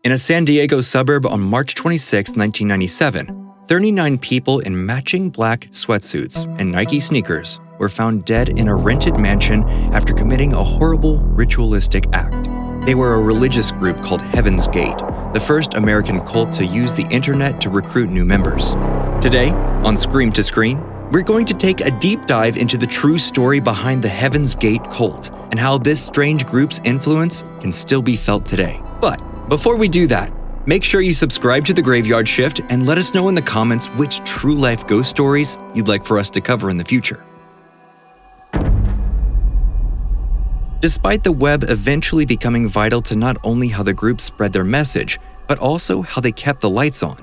In a San Diego suburb on March 26, 1997, 39 people in matching black sweatsuits and Nike sneakers were found dead in a rented mansion after committing a horrible ritualistic act. They were a religious group called Heaven's Gate, the first American cult to use the internet to recruit new members. Today, on Scream to Screen, we're going to take a deep dive into the true story behind the Heaven's Gate cult and how this strange group's influence can still be felt today. But before we do that, make sure you subscribe to The Graveyard Shift and let us know in the comments which true-life ghost stories you'd like for us to cover in the future. Despite the web eventually becoming vital to not only how the group spread their message, but also how they kept the lights on,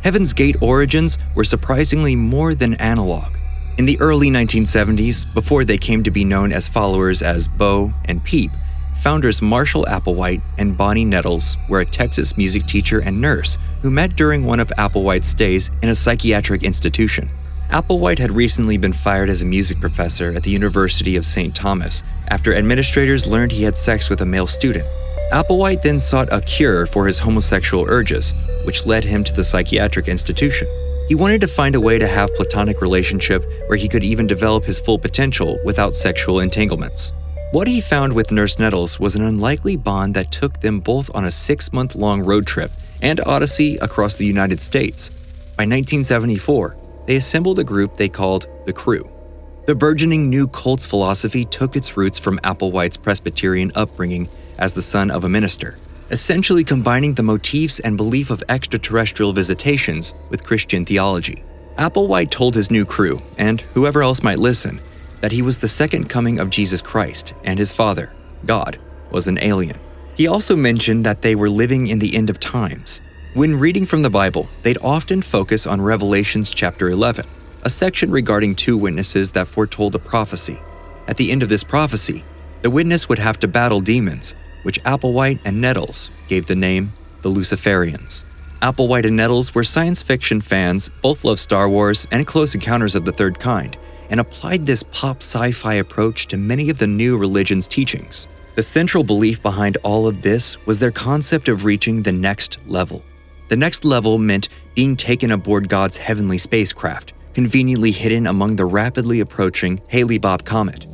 Heaven's Gate origins were surprisingly more than analog. In the early 1970s, before they came to be known as followers as Bo and Peep, founders Marshall Applewhite and Bonnie Nettles were a Texas music teacher and nurse who met during one of Applewhite's stays in a psychiatric institution. Applewhite had recently been fired as a music professor at the University of St. Thomas after administrators learned he had sex with a male student. Applewhite then sought a cure for his homosexual urges, which led him to the psychiatric institution. He wanted to find a way to have a platonic relationship where he could even develop his full potential without sexual entanglements. What he found with Nurse Nettles was an unlikely bond that took them both on a 6-month-long road trip and odyssey across the United States. By 1974, they assembled a group they called The Crew. The burgeoning new cult's philosophy took its roots from Applewhite's Presbyterian upbringing as the son of a minister, essentially combining the motifs and belief of extraterrestrial visitations with Christian theology. Applewhite told his new crew, and whoever else might listen, that he was the second coming of Jesus Christ and his father, God, was an alien. He also mentioned that they were living in the end of times. When reading from the Bible, they'd often focus on Revelations chapter 11, a section regarding 2 witnesses that foretold a prophecy. At the end of this prophecy, the witness would have to battle demons, which Applewhite and Nettles gave the name the Luciferians. Applewhite and Nettles were science fiction fans, both loved Star Wars and Close Encounters of the Third Kind, and applied this pop sci-fi approach to many of the new religion's teachings. The central belief behind all of this was their concept of reaching the next level. The next level meant being taken aboard God's heavenly spacecraft, conveniently hidden among the rapidly approaching Hale-Bopp comet.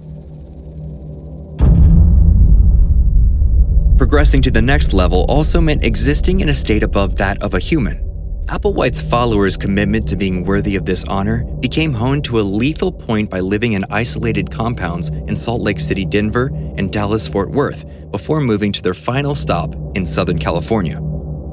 Progressing to the next level also meant existing in a state above that of a human. Applewhite's followers' commitment to being worthy of this honor became honed to a lethal point by living in isolated compounds in Salt Lake City, Denver, and Dallas-Fort Worth before moving to their final stop in Southern California.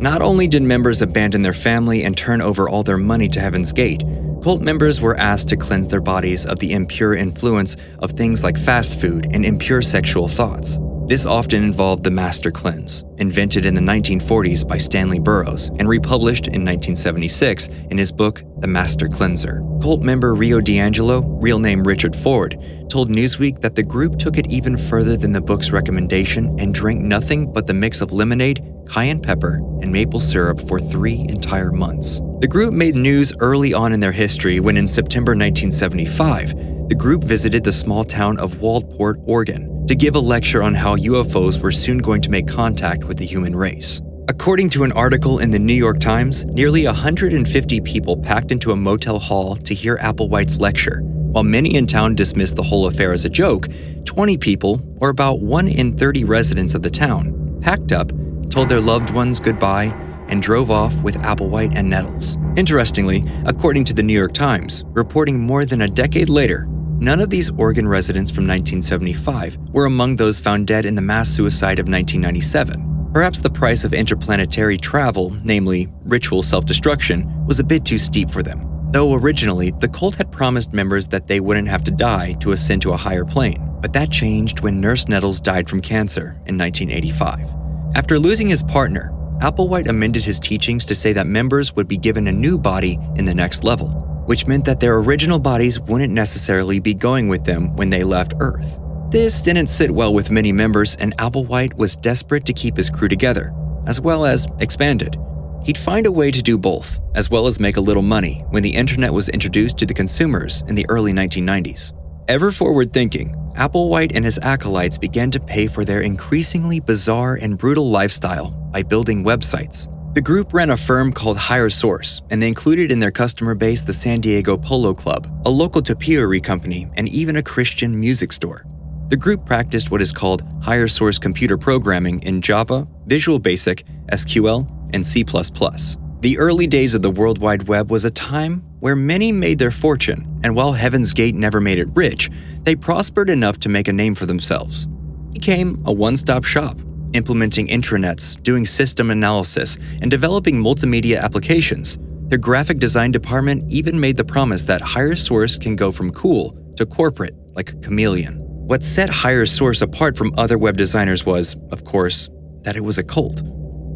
Not only did members abandon their family and turn over all their money to Heaven's Gate, cult members were asked to cleanse their bodies of the impure influence of things like fast food and impure sexual thoughts. This often involved the Master Cleanse, invented in the 1940s by Stanley Burroughs and republished in 1976 in his book The Master Cleanser. Cult member Rio D'Angelo, real name Richard Ford, told Newsweek that the group took it even further than the book's recommendation and drank nothing but the mix of lemonade, cayenne pepper, and maple syrup for 3 entire months. The group made news early on in their history when in September 1975, the group visited the small town of Waldport, Oregon, to give a lecture on how UFOs were soon going to make contact with the human race. According to an article in the New York Times, nearly 150 people packed into a motel hall to hear Applewhite's lecture. While many in town dismissed the whole affair as a joke, 20 people, or about 1 in 30 residents of the town, packed up, told their loved ones goodbye, and drove off with Applewhite and Nettles. Interestingly, according to the New York Times, reporting more than a decade later, none of these Oregon residents from 1975 were among those found dead in the mass suicide of 1997. Perhaps the price of interplanetary travel, namely ritual self-destruction, was a bit too steep for them. Though originally, the cult had promised members that they wouldn't have to die to ascend to a higher plane. But that changed when Nurse Nettles died from cancer in 1985. After losing his partner, Applewhite amended his teachings to say that members would be given a new body in the next level, which meant that their original bodies wouldn't necessarily be going with them when they left Earth. This didn't sit well with many members, and Applewhite was desperate to keep his crew together, as well as expanded. He'd find a way to do both, as well as make a little money when the internet was introduced to the consumers in the early 1990s. Ever forward-thinking, Applewhite and his acolytes began to pay for their increasingly bizarre and brutal lifestyle by building websites. The group ran a firm called Higher Source, and they included in their customer base the San Diego Polo Club, a local tapiary company, and even a Christian music store. The group practiced what is called Higher Source computer programming in Java, Visual Basic, SQL, and C++. The early days of the World Wide Web was a time where many made their fortune, and while Heaven's Gate never made it rich, they prospered enough to make a name for themselves. It became a one-stop shop, implementing intranets, doing system analysis, and developing multimedia applications. Their graphic design department even made the promise that Higher Source can go from cool to corporate like a chameleon. What set Higher Source apart from other web designers was, of course, that it was a cult.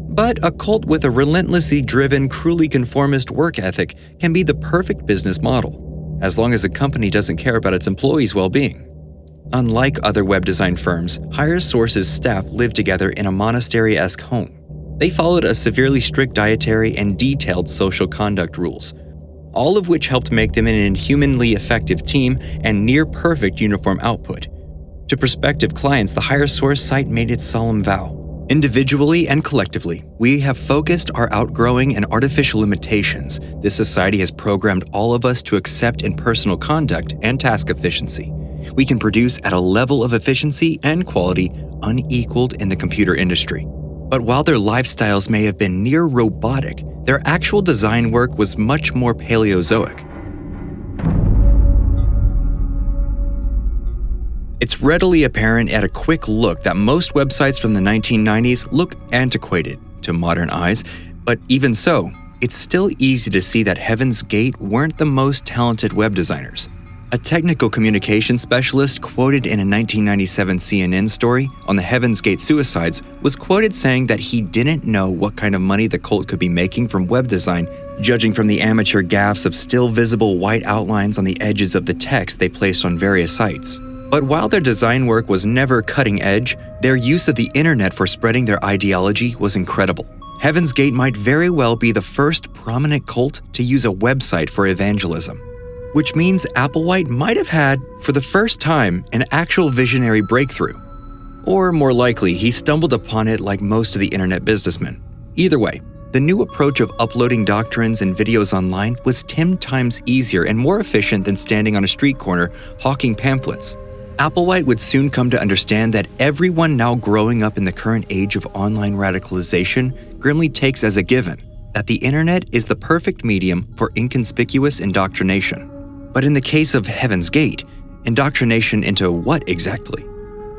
But a cult with a relentlessly driven, cruelly conformist work ethic can be the perfect business model, as long as a company doesn't care about its employees' well-being. Unlike other web design firms, Higher Source's staff lived together in a monastery-esque home. They followed a severely strict dietary and detailed social conduct rules, all of which helped make them an inhumanly effective team and near-perfect uniform output. To prospective clients, the Higher Source site made its solemn vow. Individually and collectively, we have focused our outgrowing and artificial limitations. This society has programmed all of us to accept in personal conduct and task efficiency. We can produce at a level of efficiency and quality unequaled in the computer industry. But while their lifestyles may have been near robotic, their actual design work was much more Paleozoic. It's readily apparent at a quick look that most websites from the 1990s look antiquated to modern eyes, but even so, it's still easy to see that Heaven's Gate weren't the most talented web designers. A technical communications specialist quoted in a 1997 CNN story on the Heaven's Gate suicides was quoted saying that he didn't know what kind of money the cult could be making from web design, judging from the amateur gaffes of still visible white outlines on the edges of the text they placed on various sites. But while their design work was never cutting edge, their use of the internet for spreading their ideology was incredible. Heaven's Gate might very well be the first prominent cult to use a website for evangelism. Which means Applewhite might have had, for the first time, an actual visionary breakthrough. Or more likely, he stumbled upon it like most of the internet businessmen. Either way, the new approach of uploading doctrines and videos online was 10 times easier and more efficient than standing on a street corner hawking pamphlets. Applewhite would soon come to understand that everyone now growing up in the current age of online radicalization grimly takes as a given that the internet is the perfect medium for inconspicuous indoctrination. But in the case of Heaven's Gate, indoctrination into what exactly?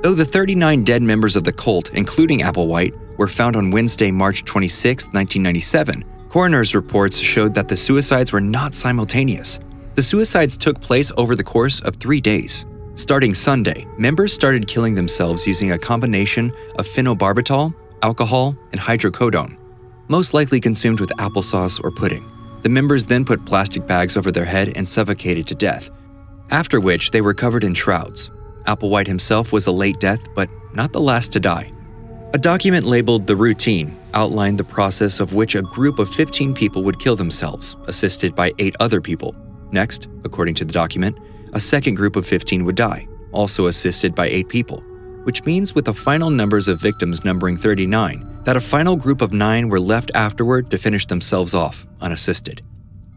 Though the 39 dead members of the cult, including Applewhite, were found on Wednesday, March 26, 1997, coroner's reports showed that the suicides were not simultaneous. The suicides took place over the course of 3 days. Starting Sunday, members started killing themselves using a combination of phenobarbital, alcohol, and hydrocodone, most likely consumed with applesauce or pudding. The members then put plastic bags over their head and suffocated to death, after which they were covered in shrouds. Applewhite himself was a late death, but not the last to die. A document labeled The Routine outlined the process of which a group of 15 people would kill themselves, assisted by 8 other people. Next, according to the document, a second group of 15 would die, also assisted by 8 people, which means with the final numbers of victims numbering 39, that a final group of 9 were left afterward to finish themselves off, unassisted.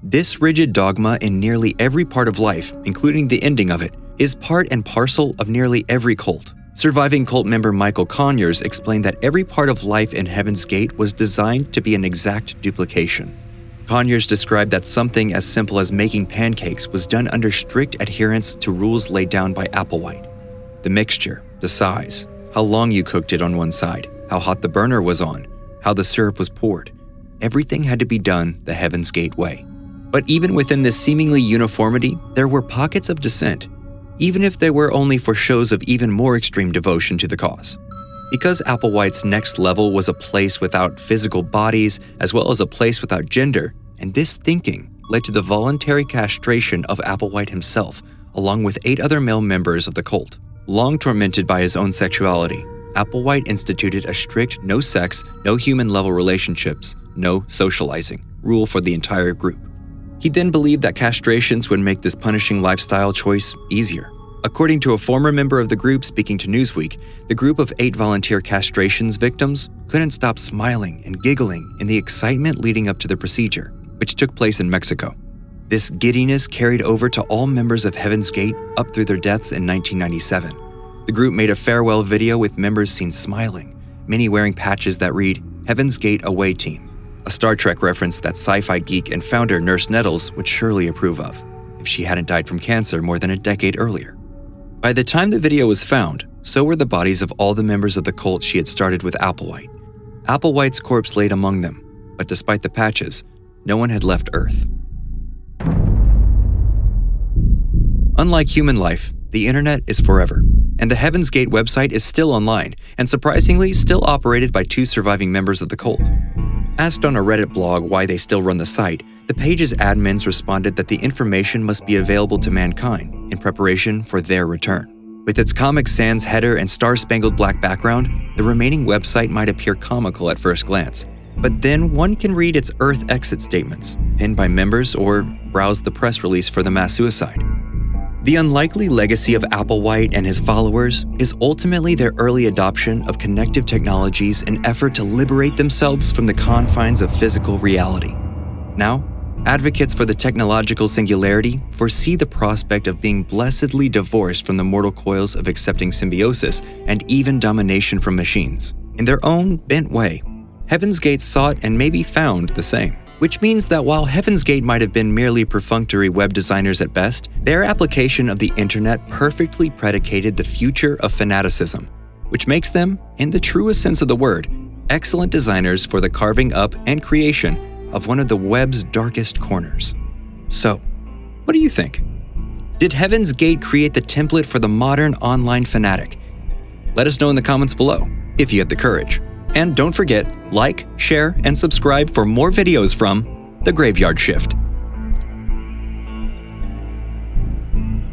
This rigid dogma in nearly every part of life, including the ending of it, is part and parcel of nearly every cult. Surviving cult member Michael Conyers explained that every part of life in Heaven's Gate was designed to be an exact duplication. Conyers described that something as simple as making pancakes was done under strict adherence to rules laid down by Applewhite. The mixture, the size, how long you cooked it on one side, how hot the burner was on, how the syrup was poured. Everything had to be done the Heaven's Gate way. But even within this seemingly uniformity, there were pockets of dissent, even if they were only for shows of even more extreme devotion to the cause. Because Applewhite's next level was a place without physical bodies as well as a place without gender, and this thinking led to the voluntary castration of Applewhite himself, along with 8 other male members of the cult. Long tormented by his own sexuality, Applewhite instituted a strict no sex, no human-level relationships, no socializing rule for the entire group. He then believed that castrations would make this punishing lifestyle choice easier. According to a former member of the group speaking to Newsweek, the group of 8 volunteer castrations victims couldn't stop smiling and giggling in the excitement leading up to the procedure, which took place in Mexico. This giddiness carried over to all members of Heaven's Gate up through their deaths in 1997. The group made a farewell video with members seen smiling, many wearing patches that read, "Heaven's Gate Away Team," a Star Trek reference that sci-fi geek and founder Nurse Nettles would surely approve of, if she hadn't died from cancer more than a decade earlier. By the time the video was found, so were the bodies of all the members of the cult she had started with Applewhite. Applewhite's corpse laid among them, but despite the patches, no one had left Earth. Unlike human life, the internet is forever, and the Heaven's Gate website is still online and surprisingly still operated by 2 surviving members of the cult. Asked on a Reddit blog why they still run the site, the page's admins responded that the information must be available to mankind in preparation for their return. With its Comic Sans header and star-spangled black background, the remaining website might appear comical at first glance, but then one can read its Earth exit statements, pinned by members, or browse the press release for the mass suicide. The unlikely legacy of Applewhite and his followers is ultimately their early adoption of connective technologies in effort to liberate themselves from the confines of physical reality. Now, advocates for the technological singularity foresee the prospect of being blessedly divorced from the mortal coils of accepting symbiosis and even domination from machines. In their own bent way, Heaven's Gate sought and maybe found the same. Which means that while Heaven's Gate might have been merely perfunctory web designers at best, their application of the internet perfectly predicated the future of fanaticism, which makes them, in the truest sense of the word, excellent designers for the carving up and creation of one of the web's darkest corners. So, what do you think? Did Heaven's Gate create the template for the modern online fanatic? Let us know in the comments below, if you have the courage. And don't forget, like, share, and subscribe for more videos from The Graveyard Shift.